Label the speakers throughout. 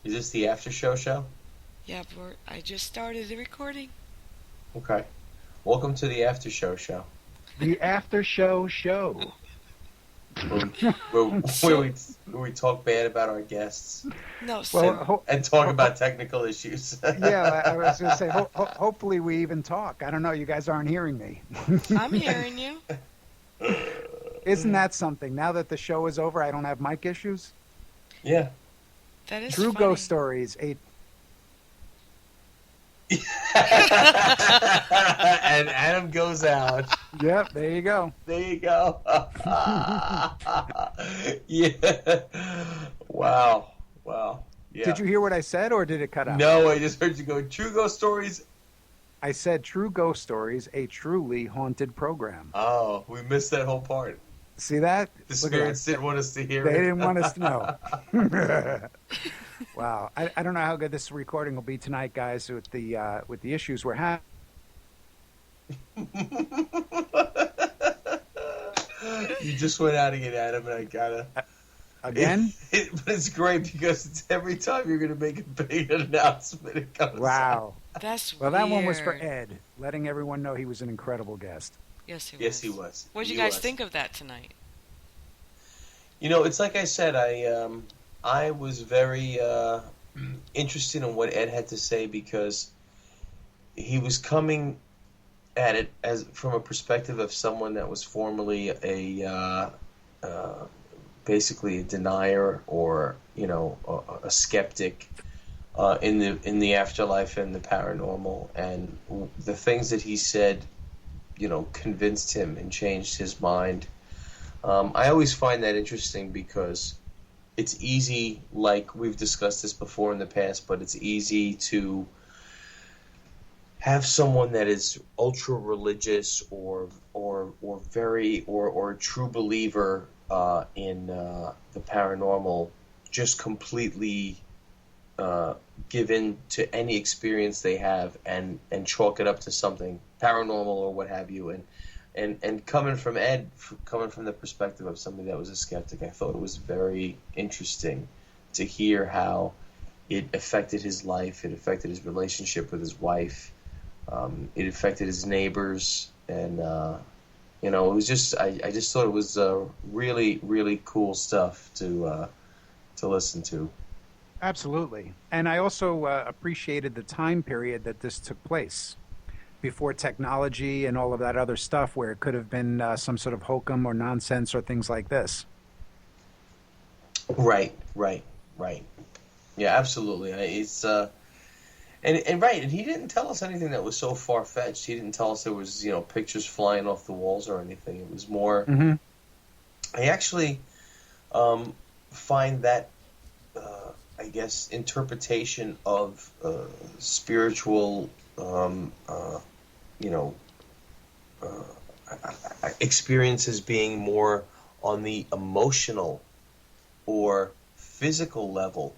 Speaker 1: Is this the After Show?
Speaker 2: Yeah, I just started the recording.
Speaker 1: Okay. Welcome to the After Show.
Speaker 3: The After Show.
Speaker 1: Where we talk bad about our guests
Speaker 2: No,
Speaker 1: and talk about technical issues.
Speaker 3: Yeah, I was going to say, hopefully we even talk. I don't know. You guys aren't hearing me.
Speaker 2: I'm hearing you.
Speaker 3: Isn't that something? Now that the show is over, I don't have mic issues?
Speaker 1: Yeah.
Speaker 2: That is
Speaker 3: True
Speaker 2: funny.
Speaker 3: Ghost Stories.
Speaker 1: And Adam goes out.
Speaker 3: Yep, there you go.
Speaker 1: There you go. Yeah. Wow. Yeah.
Speaker 3: Did you hear what I said, or did it cut out?
Speaker 1: No, I just heard you go, True Ghost Stories.
Speaker 3: I said True Ghost Stories, a truly haunted program.
Speaker 1: Oh, we missed that whole part.
Speaker 3: See that?
Speaker 1: The spirits didn't want us to hear
Speaker 3: They
Speaker 1: it.
Speaker 3: didn't want us to know. Wow. I don't know how good this recording will be tonight, guys, with the issues we're having.
Speaker 1: You just went out again, Adam, and I gotta...
Speaker 3: Again?
Speaker 1: But it's great because it's every time you're going to make a big announcement, it comes
Speaker 3: Wow.
Speaker 1: out.
Speaker 2: That's
Speaker 3: Well,
Speaker 2: weird.
Speaker 3: that one was for Ed, letting everyone know he was an incredible guest.
Speaker 2: Yes, he was.
Speaker 1: Yes, he was.
Speaker 2: What did you
Speaker 1: He
Speaker 2: guys
Speaker 1: was.
Speaker 2: think of that tonight?
Speaker 1: You know, it's like I said, I was very interested in what Ed had to say because he was coming at it as from a perspective of someone that was formerly basically a denier or a skeptic in the afterlife and the paranormal, and the things that he said convinced him and changed his mind. I always find that interesting because it's easy, like we've discussed this before in the past, but it's easy to have someone that is ultra religious or a true believer in the paranormal just completely give in to any experience they have and chalk it up to something paranormal or what have you. And coming from Ed, coming from the perspective of somebody that was a skeptic, I thought it was very interesting to hear how it affected his life, it affected his relationship with his wife, it affected his neighbors, and it was just I just thought it was really, really cool stuff to listen to.
Speaker 3: Absolutely. And I also appreciated the time period that this took place, before technology and all of that other stuff, where it could have been some sort of hokum or nonsense or things like this.
Speaker 1: Right. Yeah, absolutely. It's and he didn't tell us anything that was so far fetched. He didn't tell us there was pictures flying off the walls or anything. It was more.
Speaker 3: Mm-hmm.
Speaker 1: I actually find that I guess interpretation of spiritual experiences being more on the emotional or physical level,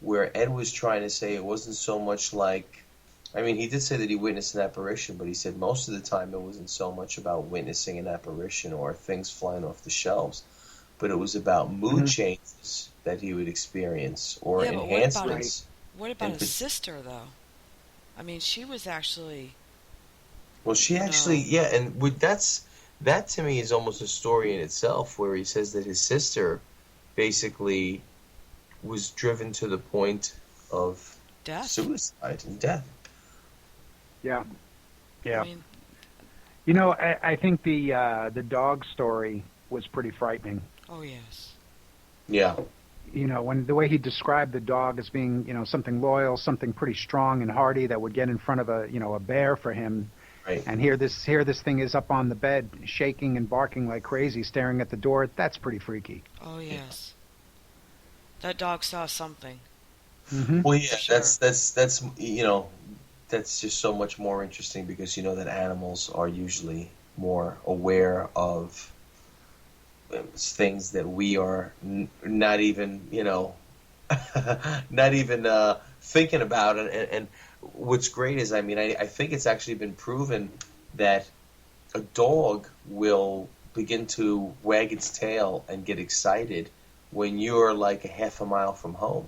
Speaker 1: where Ed was trying to say it wasn't so much like, he did say that he witnessed an apparition, but he said most of the time it wasn't so much about witnessing an apparition or things flying off the shelves, but it was about mood changes that he would experience or enhancements.
Speaker 2: What about his sister, though? She was actually...
Speaker 1: Well, she actually, and that to me is almost a story in itself, where he says that his sister basically was driven to the point of suicide and death.
Speaker 3: Yeah. I think the dog story was pretty frightening.
Speaker 2: Oh, yes.
Speaker 1: Yeah.
Speaker 3: When the way he described the dog as being, something loyal, something pretty strong and hardy that would get in front of a bear for him.
Speaker 1: Right.
Speaker 3: And here this thing is up on the bed, shaking and barking like crazy, staring at the door. That's pretty freaky.
Speaker 2: Oh, yes. That dog saw something.
Speaker 3: Mm-hmm.
Speaker 1: Well, yeah,
Speaker 2: sure.
Speaker 1: that's just so much more interesting because that animals are usually more aware of things that we are not even thinking about. And what's great is I think it's actually been proven that a dog will begin to wag its tail and get excited when you're like a half a mile from home.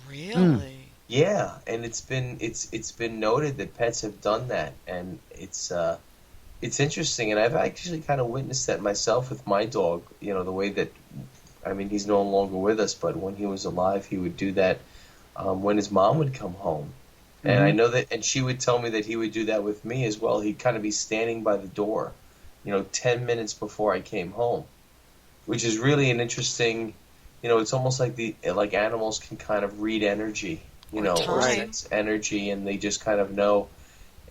Speaker 2: Really?
Speaker 1: Yeah, and it's been noted that pets have done that, and it's interesting, and I've actually kind of witnessed that myself with my dog. You know, the way that, I mean, he's no longer with us, but when he was alive, he would do that when his mom would come home. And I know that, and she would tell me that he would do that with me as well. He'd kind of be standing by the door, 10 minutes before I came home, which is really an interesting, it's almost like like animals can kind of read energy, or sense energy, and they just kind of know.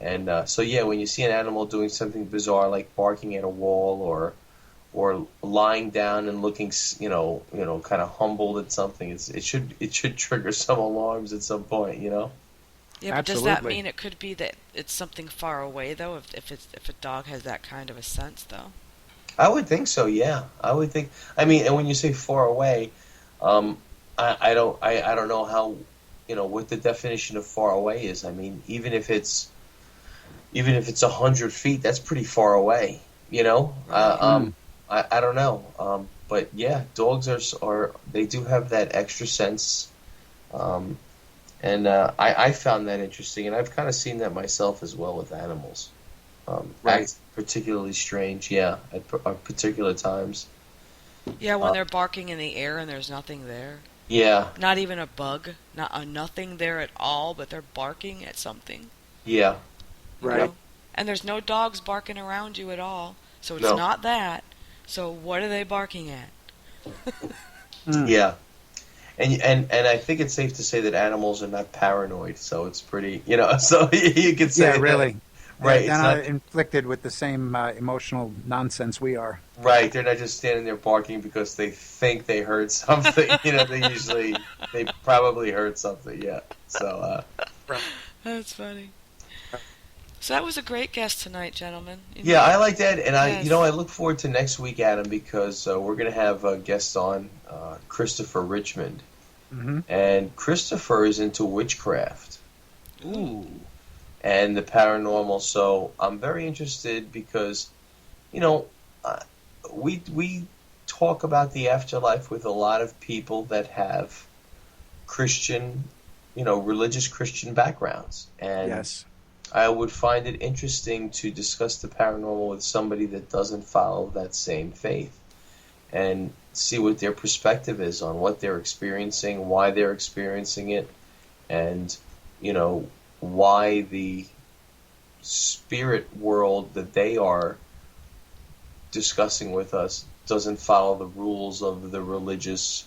Speaker 1: And so yeah, when you see an animal doing something bizarre like barking at a wall or lying down and looking, kind of humbled at something, it should trigger some alarms at some point,
Speaker 2: Yeah, but does that mean it could be that it's something far away though? If a dog has that kind of a sense though?
Speaker 1: I would think so. Yeah, I would think. I mean, and when you say far away, I don't know how, what the definition of far away is. I mean, even if it's 100 feet, that's pretty far away. I don't know. But yeah, dogs are they do have that extra sense. And I found that interesting, and I've kind of seen that myself as well with animals. Act particularly strange, yeah, at particular times.
Speaker 2: Yeah, when they're barking in the air and there's nothing there.
Speaker 1: Yeah.
Speaker 2: Not even a bug, nothing there at all, but they're barking at something.
Speaker 1: Yeah.
Speaker 2: Right. And there's no dogs barking around you at all, so it's not that. So what are they barking at?
Speaker 1: Yeah. And I think it's safe to say that animals are not paranoid, so it's pretty, so you could say
Speaker 3: really.
Speaker 1: That, right.
Speaker 3: They're not inflicted with the same emotional nonsense we are.
Speaker 1: Right. They're not just standing there barking because they think they heard something. They probably heard something, yeah. So,
Speaker 2: That's funny. So that was a great guest tonight, gentlemen.
Speaker 1: Yeah, I like that, and I look forward to next week, Adam, because we're going to have a guest on, Christopher Richmond, and Christopher is into witchcraft.
Speaker 2: Ooh.
Speaker 1: And the paranormal. So I'm very interested because, we talk about the afterlife with a lot of people that have Christian, religious Christian backgrounds, and
Speaker 3: yes.
Speaker 1: I would find it interesting to discuss the paranormal with somebody that doesn't follow that same faith and see what their perspective is on what they're experiencing, why they're experiencing it, and, why the spirit world that they are discussing with us doesn't follow the rules of the religious,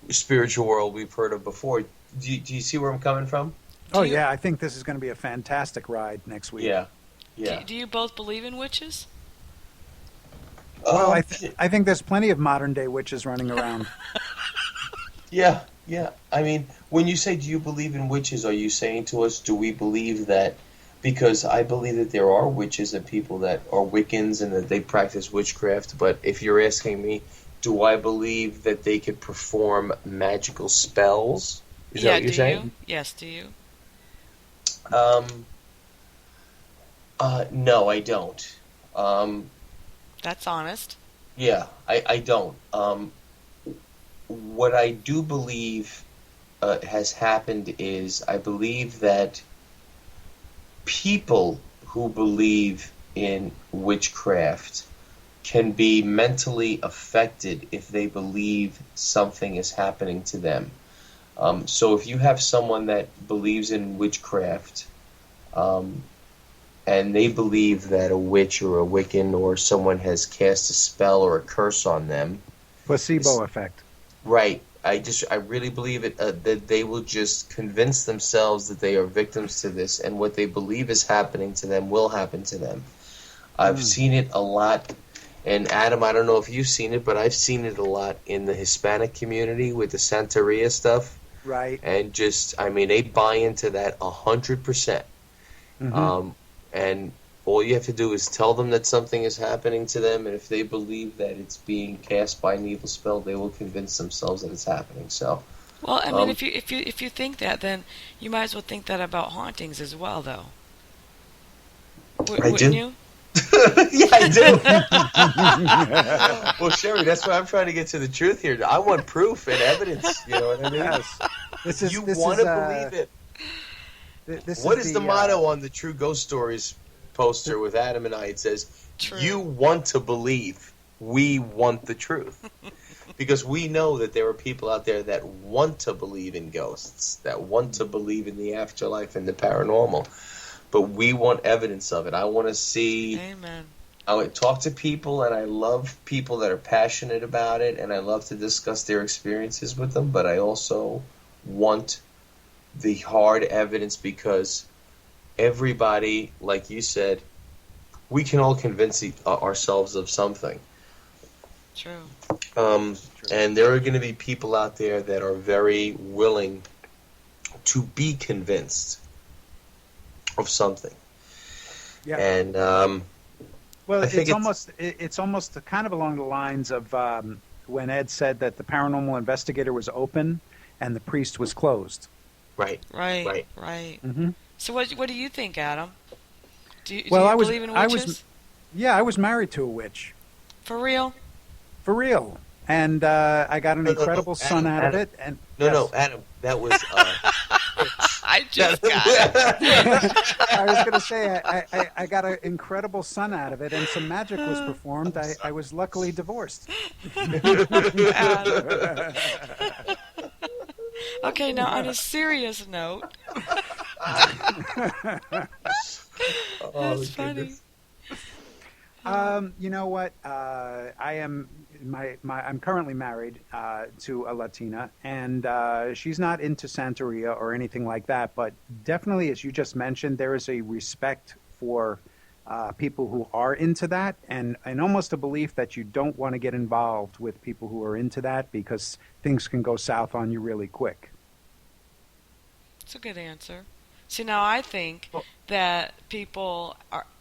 Speaker 1: spiritual world we've heard of before. Do you see where I'm coming from?
Speaker 3: Yeah, I think this is going to be a fantastic ride next week.
Speaker 1: Yeah.
Speaker 2: Do you both believe in witches?
Speaker 3: Well, I think there's plenty of modern-day witches running around.
Speaker 1: Yeah. I mean, when you say, do you believe in witches, are you saying to us, do we believe that, because I believe that there are witches and people that are Wiccans and that they practice witchcraft, but if you're asking me, do I believe that they could perform magical spells? Is that what you're saying?
Speaker 2: Yes, do you?
Speaker 1: No, I don't.
Speaker 2: That's honest.
Speaker 1: Yeah, I don't. What I do believe has happened is I believe that people who believe in witchcraft can be mentally affected if they believe something is happening to them. So if you have someone that believes in witchcraft, and they believe that a witch or a Wiccan or someone has cast a spell or a curse on them.
Speaker 3: Placebo effect.
Speaker 1: Right. I really believe it, that they will just convince themselves that they are victims to this, and what they believe is happening to them will happen to them. I've seen it a lot, and Adam, I don't know if you've seen it, but I've seen it a lot in the Hispanic community with the Santeria stuff.
Speaker 3: Right.
Speaker 1: And they buy into that 100%. And all you have to do is tell them that something is happening to them, and if they believe that it's being cast by an evil spell, they will convince themselves that it's happening. So,
Speaker 2: well, I mean, if you think that, then you might as well think that about hauntings as well, though. Wouldn't you?
Speaker 1: Yeah, I do. Well, Sherry, that's why I'm trying to get to the truth here. I want proof and evidence. You know what I mean?
Speaker 3: Yes.
Speaker 1: You want to believe it. What is the motto on the True Ghost Stories poster with Adam and I? It says, True. You want to believe. We want the truth. Because we know that there are people out there that want to believe in ghosts, that want to believe in the afterlife and the paranormal. But we want evidence of it. I want to see...
Speaker 2: Amen.
Speaker 1: I would talk to people, and I love people that are passionate about it, and I love to discuss their experiences with them, but I also want the hard evidence, because everybody, like you said, we can all convince ourselves of something.
Speaker 2: True.
Speaker 1: And there are going to be people out there that are very willing to be convinced of something.
Speaker 3: Yeah.
Speaker 1: And
Speaker 3: well, it's almost kind of along the lines of when Ed said that the paranormal investigator was open and the priest was closed.
Speaker 1: Right.
Speaker 2: Mm-hmm. So what do you think, Adam? Do you
Speaker 3: believe
Speaker 2: in witches?
Speaker 3: I was married to a witch.
Speaker 2: For real?
Speaker 3: For real. And I got an incredible son out of it. And
Speaker 1: No, Adam, that was...
Speaker 2: I just got it.
Speaker 3: I was going to say, I got an incredible son out of it, and some magic was performed. I was luckily divorced.
Speaker 2: Okay, now on a serious note. That's funny.
Speaker 3: You know what? I'm currently married to a Latina, and she's not into Santeria or anything like that. But definitely, as you just mentioned, there is a respect for people who are into that, and almost a belief that you don't want to get involved with people who are into that, because things can go south on you really quick.
Speaker 2: That's a good answer. See, now I think that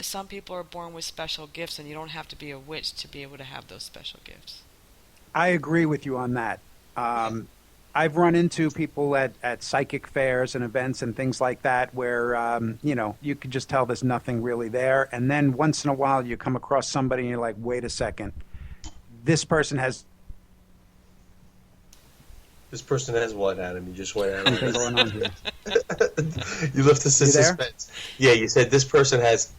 Speaker 2: some people are born with special gifts, and you don't have to be a witch to be able to have those special gifts.
Speaker 3: I agree with you on that. I've run into people at psychic fairs and events and things like that where, you can just tell there's nothing really there. And then once in a while you come across somebody and you're like, wait a second, this person has...
Speaker 1: This person has what, Adam? You just went out.
Speaker 3: Something going on here.
Speaker 1: You left us in suspense. Yeah, you said this person has...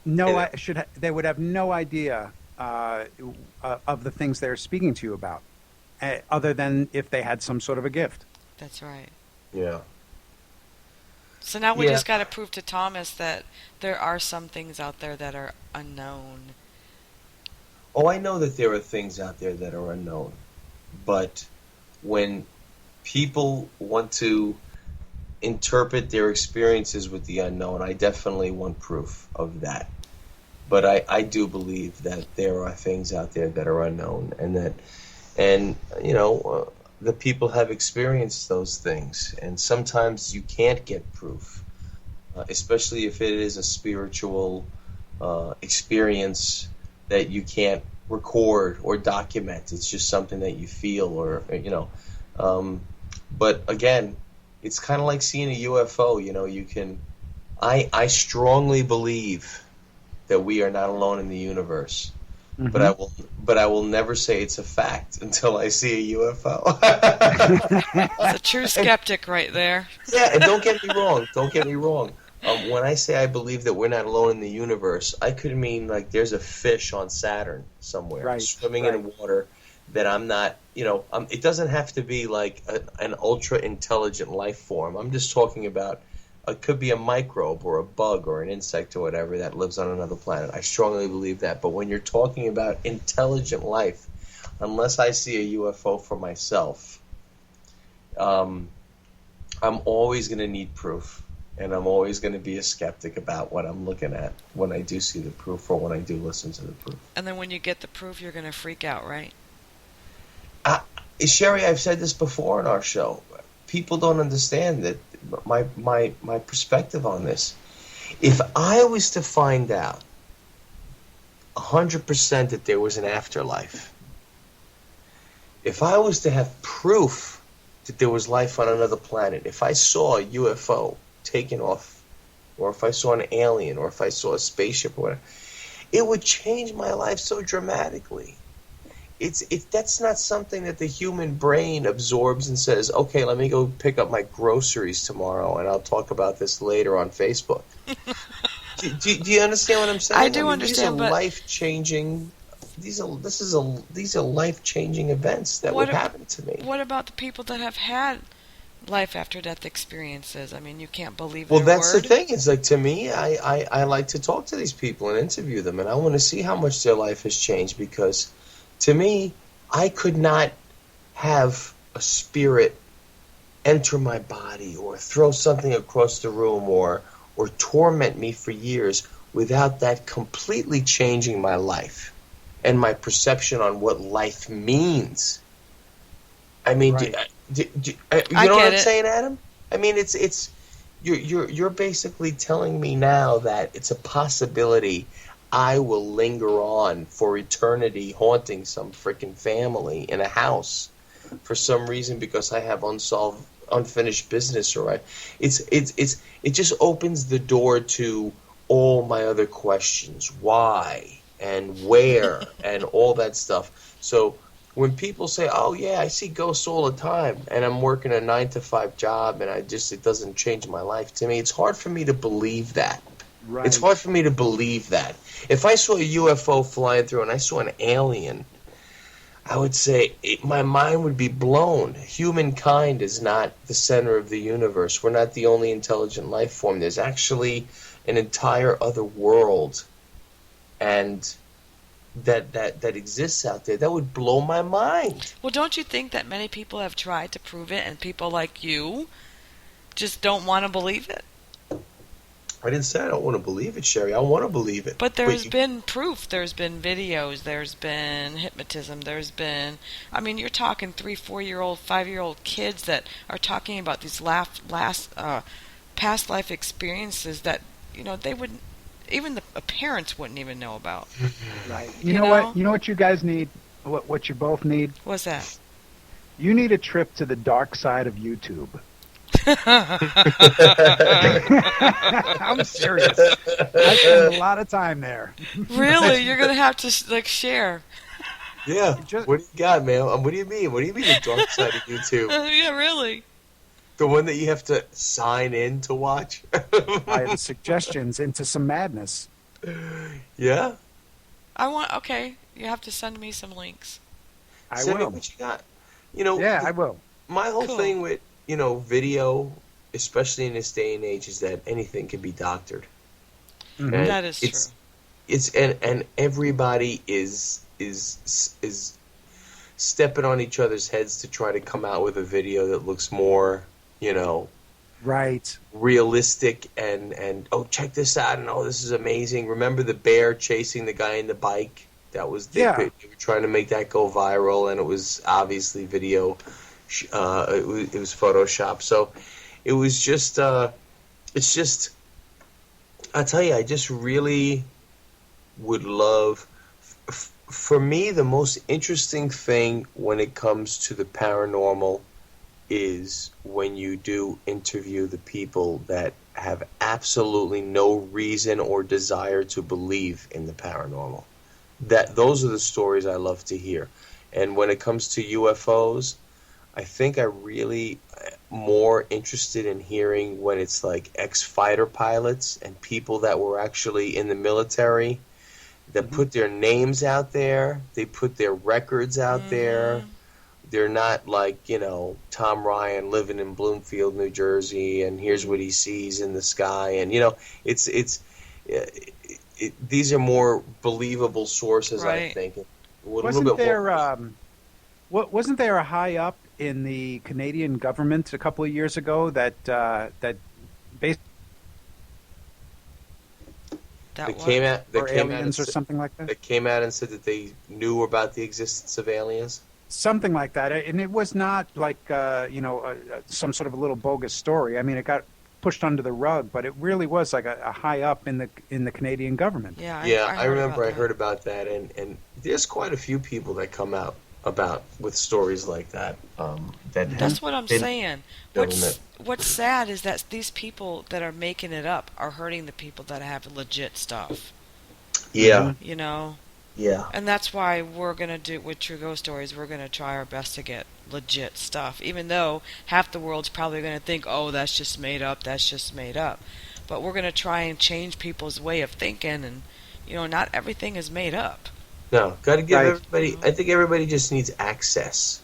Speaker 3: No, they would have no idea of the things they're speaking to you about, other than if they had some sort of a gift.
Speaker 2: That's right.
Speaker 1: Yeah.
Speaker 2: So now we just got to prove to Thomas that there are some things out there that are unknown.
Speaker 1: Oh, I know that there are things out there that are unknown, but when people want to interpret their experiences with the unknown, I definitely want proof of that. But I do believe that there are things out there that are unknown, and the people have experienced those things, and sometimes you can't get proof, especially if it is a spiritual experience that you can't record or document. It's just something that you feel, but again, it's kind of like seeing a UFO. I strongly believe that we are not alone in the universe. Mm-hmm. But I will never say it's a fact until I see a UFO.
Speaker 2: It's a true skeptic right there.
Speaker 1: Yeah, and don't get me wrong. When I say I believe that we're not alone in the universe, I could mean like there's a fish on Saturn somewhere swimming in water that I'm not, it doesn't have to be like an ultra intelligent life form. I'm just talking about it could be a microbe or a bug or an insect or whatever that lives on another planet. I strongly believe that. But when you're talking about intelligent life, unless I see a UFO for myself, I'm always going to need proof. And I'm always going to be a skeptic about what I'm looking at when I do see the proof or when I do listen to the proof.
Speaker 2: And then when you get the proof, you're going to freak out, right?
Speaker 1: Sherry, I've said this before in our show. People don't understand that my perspective on this. If I was to find out 100% that there was an afterlife, if I was to have proof that there was life on another planet, if I saw a UFO taken off, or if I saw an alien, or if I saw a spaceship or whatever, it would change my life so dramatically. That's not something that the human brain absorbs and says, okay, let me go pick up my groceries tomorrow, and I'll talk about this later on Facebook. do you understand what I'm saying?
Speaker 2: I do understand, but
Speaker 1: these are life-changing events that would happen to me.
Speaker 2: What about the people that have had life after death experiences? I mean, you can't believe
Speaker 1: Well,
Speaker 2: their
Speaker 1: that's
Speaker 2: word.
Speaker 1: the thing. It's like, to me, I like to talk to these people and interview them, and I want to see how much their life has changed, because to me, I could not have a spirit enter my body or throw something across the room or torment me for years without that completely changing my life and my perception on what life means. I mean,
Speaker 3: Right.
Speaker 1: you know what I'm saying, Adam? I mean, you're basically telling me now that it's a possibility I will linger on for eternity, haunting some freaking family in a house for some reason because I have unfinished business, or it just opens the door to all my other questions, why and where and all that stuff. So when people say, "Oh yeah, I see ghosts all the time," and I'm working a 9-to-5 job, and it doesn't change my life. To me, it's hard for me to believe that.
Speaker 3: Right.
Speaker 1: It's hard for me to believe that. If I saw a UFO flying through and I saw an alien, I would say my mind would be blown. Humankind is not the center of the universe. We're not the only intelligent life form. There's actually an entire other world, and that exists out there. That would blow my mind.
Speaker 2: Well, don't you think that many people have tried to prove it, and people like you just don't want to believe it?
Speaker 1: I didn't say I don't want to believe it, Sherry. I want to believe it.
Speaker 2: But there's been proof. There's been videos. There's been hypnotism. There's been, I mean, you're talking 3, 4-year-old, 5-year-old kids that are talking about these past life experiences that, they wouldn't, even the parents wouldn't even know about.
Speaker 3: Right. You know what? You know what you guys need? What you both need?
Speaker 2: What's that?
Speaker 3: You need a trip to the dark side of YouTube. I'm serious. I spend a lot of time there.
Speaker 2: Really? You're going to have to share.
Speaker 1: Yeah. What do you got, man? What do you mean? What do you mean the dark side of YouTube?
Speaker 2: Yeah, really.
Speaker 1: The one that you have to sign in to watch?
Speaker 3: I have suggestions into some madness.
Speaker 1: Yeah?
Speaker 2: Okay, you have to send me some links.
Speaker 1: Send me what you got. Yeah,
Speaker 3: I will.
Speaker 1: My whole thing with, video, especially in this day and age, is that anything can be doctored.
Speaker 3: Mm-hmm.
Speaker 2: That is true.
Speaker 1: And everybody is stepping on each other's heads to try to come out with a video that looks more,
Speaker 3: right,
Speaker 1: realistic and oh, check this out, and oh, this is amazing. Remember the bear chasing the guy in the bike? That was they were trying to make that go viral, and it was obviously video. It was Photoshop. So it was just it's just, I tell you, I just really would love, for me, the most interesting thing when it comes to the paranormal is when you do interview the people that have absolutely no reason or desire to believe in the paranormal. Those are the stories I love to hear. And when it comes to UFOs, I think I really more interested in hearing when it's like ex-fighter pilots and people that were actually in the military that put their names out there, they put their records out there. They're not like, Tom Ryan living in Bloomfield, New Jersey, and here's what he sees in the sky. And, these are more believable sources, right. I think.
Speaker 3: Wasn't there a high up in the Canadian government a couple of years ago that based
Speaker 1: came out
Speaker 3: aliens or something like that?
Speaker 1: That came out and said that they knew about the existence of aliens?
Speaker 3: Something like that. And it was not like, some sort of a little bogus story. I mean, it got pushed under the rug, but it really was like a high up in the Canadian government.
Speaker 2: Yeah,
Speaker 1: I remember I heard about that, and there's quite a few people that come out about with stories like that.
Speaker 2: That's what I'm saying. What's sad is that these people that are making it up are hurting the people that have legit stuff.
Speaker 1: Yeah.
Speaker 2: you know.
Speaker 1: Yeah.
Speaker 2: And that's why we're going to do with True Ghost Stories, we're going to try our best to get legit stuff, even though half the world's probably going to think, oh, that's just made up, that's just made up. But we're going to try and change people's way of thinking, and, not everything is made up.
Speaker 1: No, got to give
Speaker 3: Right.
Speaker 1: everybody. I think everybody just needs access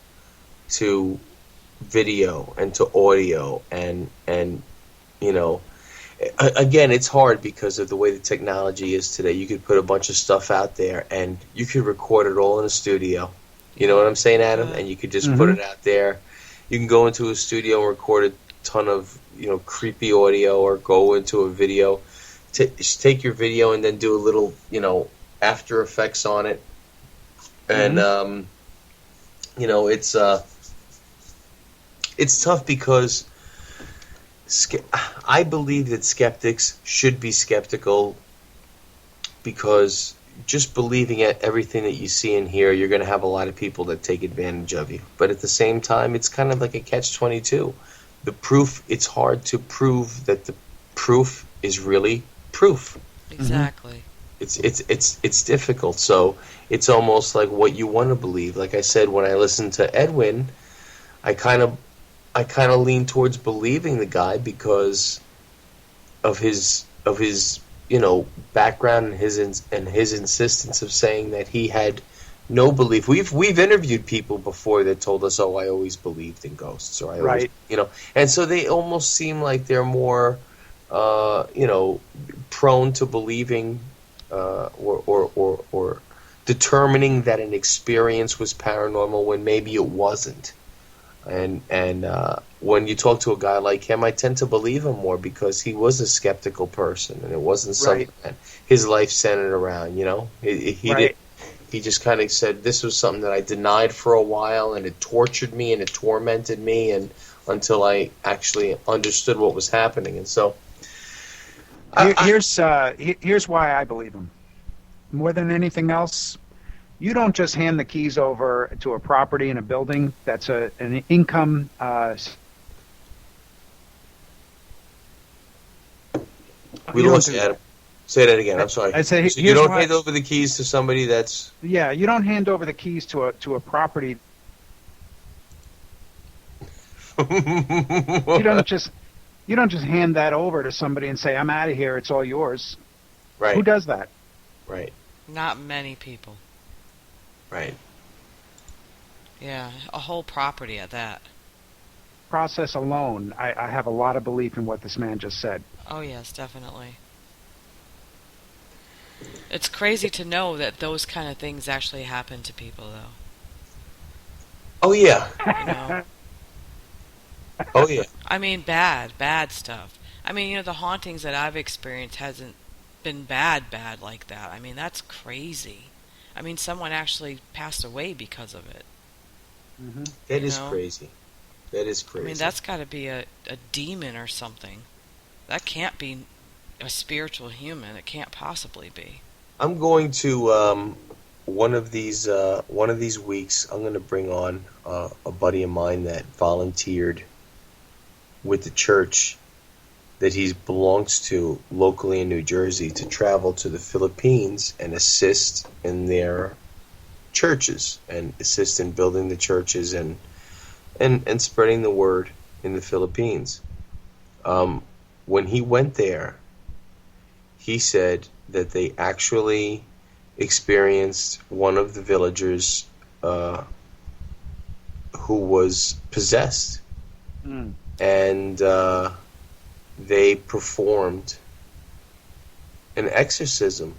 Speaker 1: to video and to audio, and again, it's hard because of the way the technology is today. You could put a bunch of stuff out there, and you could record it all in a studio. You know what I'm saying, Adam? And you could just put it out there. You can go into a studio and record a ton of creepy audio, or go into a video. Just take your video and then do a little After Effects on it, and it's tough because I believe that skeptics should be skeptical, because just believing everything that you see and hear, you're going to have a lot of people that take advantage of you. But at the same time, it's kind of like a catch-22. The proof, it's hard to prove that the proof is really proof.
Speaker 2: Exactly.
Speaker 1: It's difficult. So it's almost like what you want to believe. Like I said, when I listened to Edwin, I kind of lean towards believing the guy because of his background and his insistence of saying that he had no belief. We've interviewed people before that told us, "Oh, I always believed in ghosts," or "I always," and so they almost seem like they're more prone to believing or determining that an experience was paranormal when maybe it wasn't. And when you talk to a guy like him, I tend to believe him more because he was a skeptical person, and it wasn't something that his life centered around. He just kind of said, this was something that I denied for a while, and it tortured me and it tormented me, and until I actually understood what was happening. And so
Speaker 3: here's why I believe him. More than anything else, you don't just hand the keys over to a property in a building that's an income.
Speaker 1: We lost you, Adam. Say that again. I'm sorry.
Speaker 3: I say,
Speaker 1: so you don't hand over the keys to somebody that's...
Speaker 3: Yeah, you don't hand over the keys to a property. You don't just hand that over to somebody and say, I'm out of here, it's all yours.
Speaker 1: Right.
Speaker 3: Who does that?
Speaker 1: Right.
Speaker 2: Not many people.
Speaker 1: Right.
Speaker 2: Yeah, a whole property at that.
Speaker 3: Process alone, I have a lot of belief in what this man just said.
Speaker 2: Oh, yes, definitely. It's crazy to know that those kind of things actually happen to people, though.
Speaker 1: Oh, yeah. Oh, yeah.
Speaker 2: I mean, bad stuff. I mean, the hauntings that I've experienced hasn't been bad like that. I mean, that's crazy. I mean, someone actually passed away because of it.
Speaker 3: Mm-hmm.
Speaker 1: That is crazy. That is crazy.
Speaker 2: I mean, that's got to be a demon or something. That can't be a spiritual human. It can't possibly be.
Speaker 1: I'm going to one of these weeks. I'm going to bring on a buddy of mine that volunteered with the church that he belongs to locally in New Jersey to travel to the Philippines and assist in their churches and assist in building the churches and spreading the word in the Philippines. When he went there, he said that they actually experienced one of the villagers who was possessed. And they performed an exorcism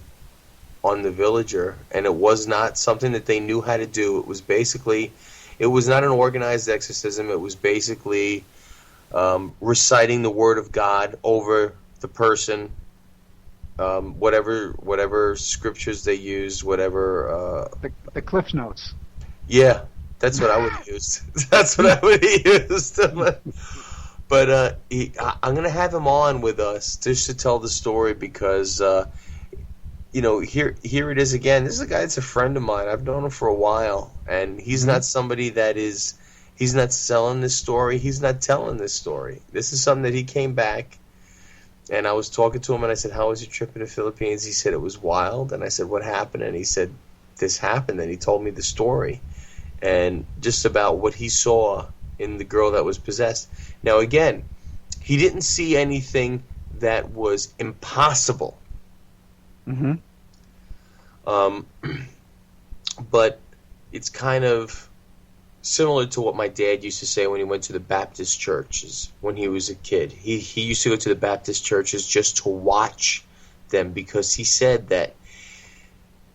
Speaker 1: on the villager, and it was not something that they knew how to do. It was not an organized exorcism. It was basically reciting the word of God over the person, whatever scriptures they used, whatever...
Speaker 3: the Cliff Notes.
Speaker 1: Yeah, that's what I would have used. That's what I would have used. But I'm going to have him on with us just to tell the story because, here it is again. This is a guy that's a friend of mine. I've known him for a while, and he's not somebody that is... He's not selling this story. He's not telling this story. This is something that he came back And I was talking to him, and I said, "How was your trip in the Philippines?" He said it was wild, and I said, "What happened?" And he said, "This happened," and he told me the story, and just about what he saw in the girl that was possessed. Now, again, he didn't see anything that was impossible.
Speaker 3: Mm-hmm.
Speaker 1: But it's kind of similar to what my dad used to say when he went to the Baptist churches when he was a kid. He used to go to the Baptist churches just to watch them, because he said that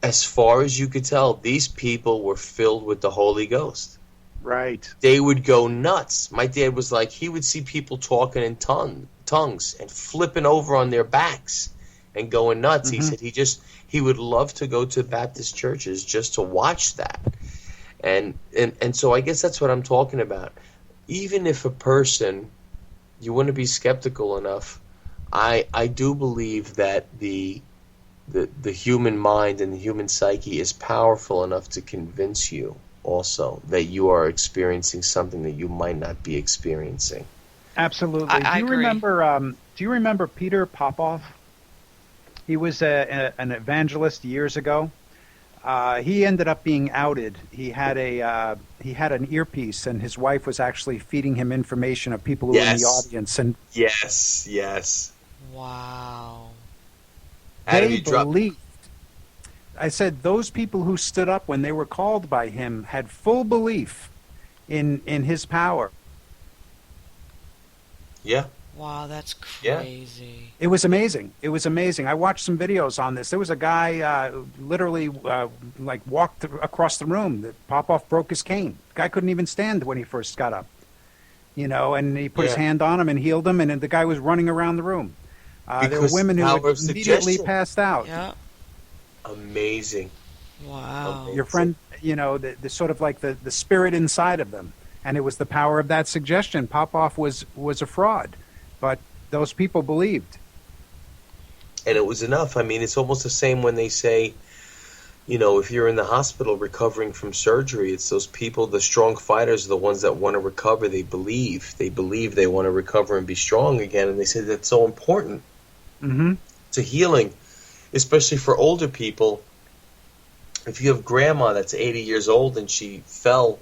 Speaker 1: as far as you could tell, these people were filled with the Holy Ghost.
Speaker 3: Right.
Speaker 1: They would go nuts. My dad was like, he would see people talking in tongues and flipping over on their backs and going nuts.
Speaker 3: Mm-hmm.
Speaker 1: He said he would love to go to Baptist churches just to watch that. And so I guess that's what I'm talking about. Even if a person, you want to be skeptical enough, I do believe that the human mind and the human psyche is powerful enough to convince you also that you are experiencing something that you might not be experiencing.
Speaker 3: Absolutely.
Speaker 2: I
Speaker 3: do you
Speaker 2: agree.
Speaker 3: remember Peter Popoff? He was an evangelist years ago. He ended up being outed. He had an earpiece, and his wife was actually feeding him information of people who were in the audience, and
Speaker 1: Yes.
Speaker 2: Wow.
Speaker 3: they believed. I said those people who stood up when they were called by him had full belief in his power.
Speaker 1: Yeah.
Speaker 2: Wow, that's
Speaker 1: Yeah.
Speaker 2: crazy.
Speaker 3: It was amazing. It was amazing. I watched some videos on this. There was a guy who literally like walked across the room. That Popoff broke his cane. The guy couldn't even stand when he first got up. And he put his hand on him and healed him, and the guy was running around the room. There were
Speaker 1: Because
Speaker 3: women who
Speaker 1: power
Speaker 3: had
Speaker 1: of
Speaker 3: immediately
Speaker 1: suggestion.
Speaker 3: passed out.
Speaker 2: Yeah.
Speaker 1: Amazing.
Speaker 2: Wow.
Speaker 3: Your friend, the sort of like the spirit inside of them, and it was the power of that suggestion. Popoff was a fraud, but those people believed.
Speaker 1: And it was enough. I mean, it's almost the same when they say, if you're in the hospital recovering from surgery, it's those people, the strong fighters, are the ones that want to recover. They believe they want to recover and be strong again. And they say that's so important to healing, especially for older people. If you have grandma that's 80 years old and she fell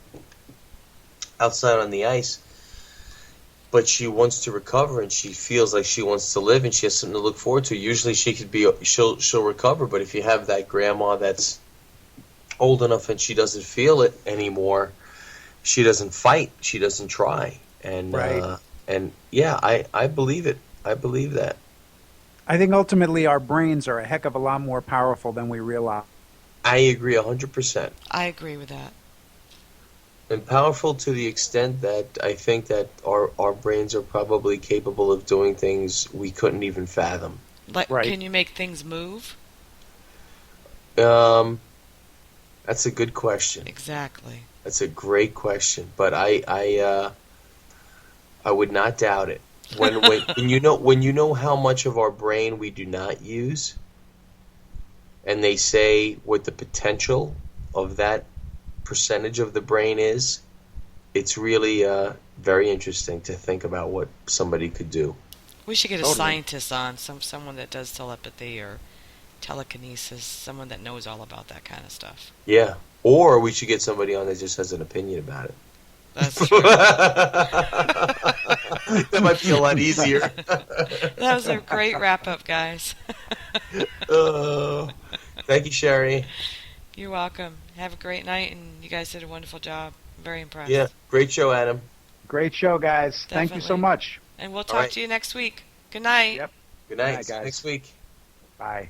Speaker 1: outside on the ice, but she wants to recover and she feels like she wants to live and she has something to look forward to, usually she'll recover. But if you have that grandma that's old enough and she doesn't feel it anymore, she doesn't fight, she doesn't try. And
Speaker 3: Right.
Speaker 1: I believe it. I believe that.
Speaker 3: I think ultimately our brains are a heck of a lot more powerful than we realize.
Speaker 1: I agree 100%.
Speaker 2: I agree with that.
Speaker 1: And powerful to the extent that I think that our brains are probably capable of doing things we couldn't even fathom.
Speaker 2: Like,
Speaker 3: Right.
Speaker 2: can you make things move?
Speaker 1: That's a good question.
Speaker 2: Exactly.
Speaker 1: That's a great question, but I would not doubt it. When you know how much of our brain we do not use, and they say what the potential of that percentage of the brain is, it's really very interesting to think about what somebody could do.
Speaker 2: We should get a
Speaker 1: Totally.
Speaker 2: scientist on, someone that does telepathy or telekinesis, someone that knows all about that kind of stuff.
Speaker 1: Yeah. Or we should get somebody on that just has an opinion about it.
Speaker 2: That's true.
Speaker 1: That might be a lot easier.
Speaker 2: That was a great wrap-up, guys.
Speaker 1: Thank you, Sherry.
Speaker 2: You're welcome. Have a great night, and you guys did a wonderful job. I'm very impressed.
Speaker 1: Yeah, great show, Adam.
Speaker 3: Great show, guys. Thank you so
Speaker 2: Definitely.
Speaker 3: much.
Speaker 2: And we'll
Speaker 1: All
Speaker 2: talk
Speaker 1: right.
Speaker 2: to you next week. Good night.
Speaker 3: Yep.
Speaker 1: Good night.
Speaker 3: Good night, guys.
Speaker 1: Next week.
Speaker 3: Bye.